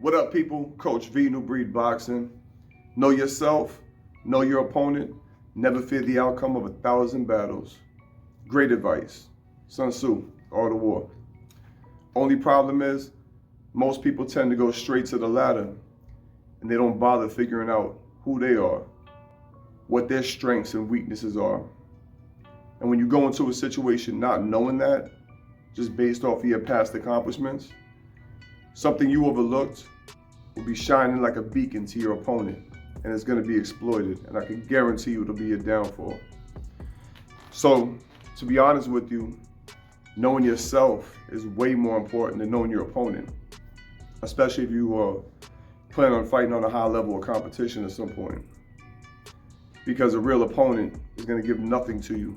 What up, people? Coach V, New Breed Boxing. Know yourself, know your opponent, never fear the outcome of 1,000 battles. Great advice. Sun Tzu, Art of War. Only problem is, most people tend to go straight to the ladder and they don't bother figuring out who they are, what their strengths and weaknesses are. And when you go into a situation not knowing that, just based off of your past accomplishments, something you overlooked will be shining like a beacon to your opponent, and it's going to be exploited, and I can guarantee you it'll be your downfall. So, to be honest with you, knowing yourself is way more important than knowing your opponent, especially if you plan on fighting on a high level of competition at some point. Because a real opponent is going to give nothing to you.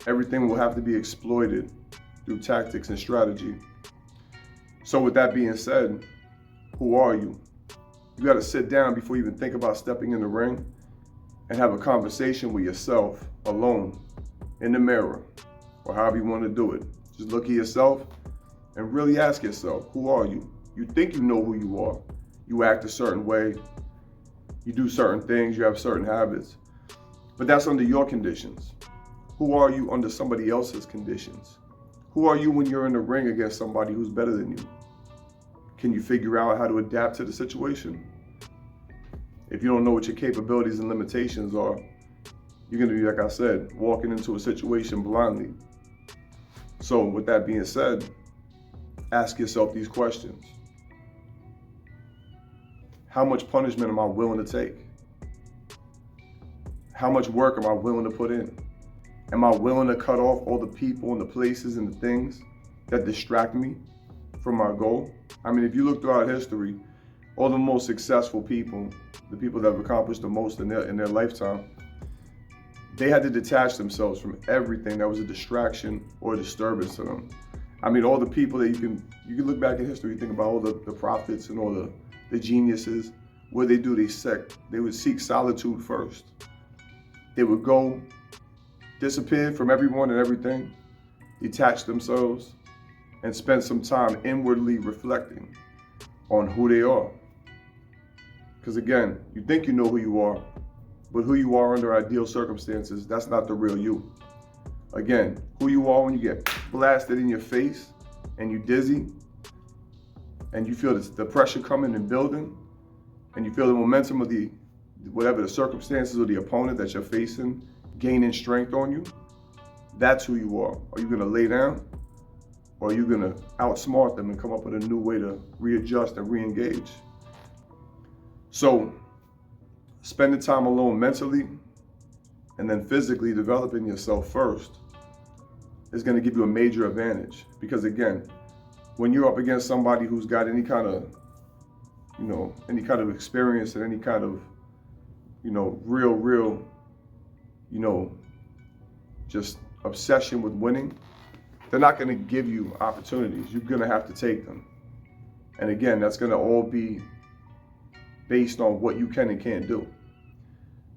Everything will have to be exploited through tactics and strategy. So with that being said, who are you? You got to sit down before you even think about stepping in the ring and have a conversation with yourself alone in the mirror, or however you want to do it. Just look at yourself and really ask yourself, who are you? You think you know who you are. You act a certain way. You do certain things. You have certain habits. But that's under your conditions. Who are you under somebody else's conditions? Who are you when you're in the ring against somebody who's better than you? Can you figure out how to adapt to the situation? If you don't know what your capabilities and limitations are, you're going to be, like I said, walking into a situation blindly. So with that being said, ask yourself these questions. How much punishment am I willing to take? How much work am I willing to put in? Am I willing to cut off all the people and the places and the things that distract me from my goal? I mean, if you look throughout history, all the most successful people, the people that have accomplished the most in their lifetime, they had to detach themselves from everything that was a distraction or a disturbance to them. I mean, all the people that you can look back in history, think about all the prophets and all the geniuses, what they do, they would seek solitude first. They would go, disappear from everyone and everything, detach themselves, and spend some time inwardly reflecting on who they are. Because again, you think you know who you are, but who you are under ideal circumstances, that's not the real you. Again, who you are when you get blasted in your face and you're dizzy and you feel the pressure coming and building and you feel the momentum of whatever the circumstances or the opponent that you're facing gaining strength on you, that's who you are. Are you gonna lay down or are you gonna outsmart them and come up with a new way to readjust and re-engage? So spending time alone mentally and then physically developing yourself first is gonna give you a major advantage. Because again, when you're up against somebody who's got any kind of experience and any kind of, real, just obsession with winning, they're not gonna give you opportunities. You're gonna have to take them. And again, that's gonna all be based on what you can and can't do.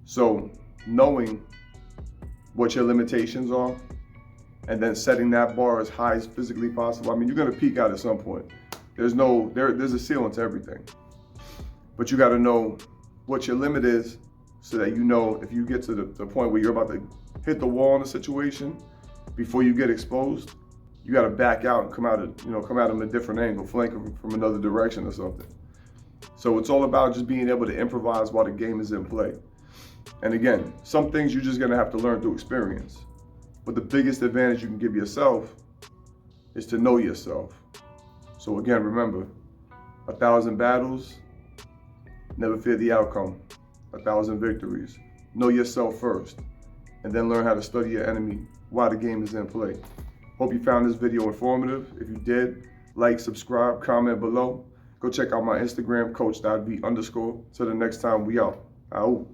So knowing what your limitations are and then setting that bar as high as physically possible. I mean, you're gonna peak out at some point. There's a ceiling to everything. But you gotta know what your limit is so that you know if you get to the point where you're about to hit the wall in a situation, before you get exposed, you gotta back out and come at them a different angle, flank them from another direction or something. So it's all about just being able to improvise while the game is in play. And again, some things you're just gonna have to learn through experience. But the biggest advantage you can give yourself is to know yourself. So again, remember, 1,000 battles, never fear the outcome. 1,000 victories. Know yourself first, and then learn how to study your enemy while the game is in play. Hope you found this video informative. If you did, like, subscribe, comment below. Go check out my Instagram, coach.v_. Till the next time, we out. Out.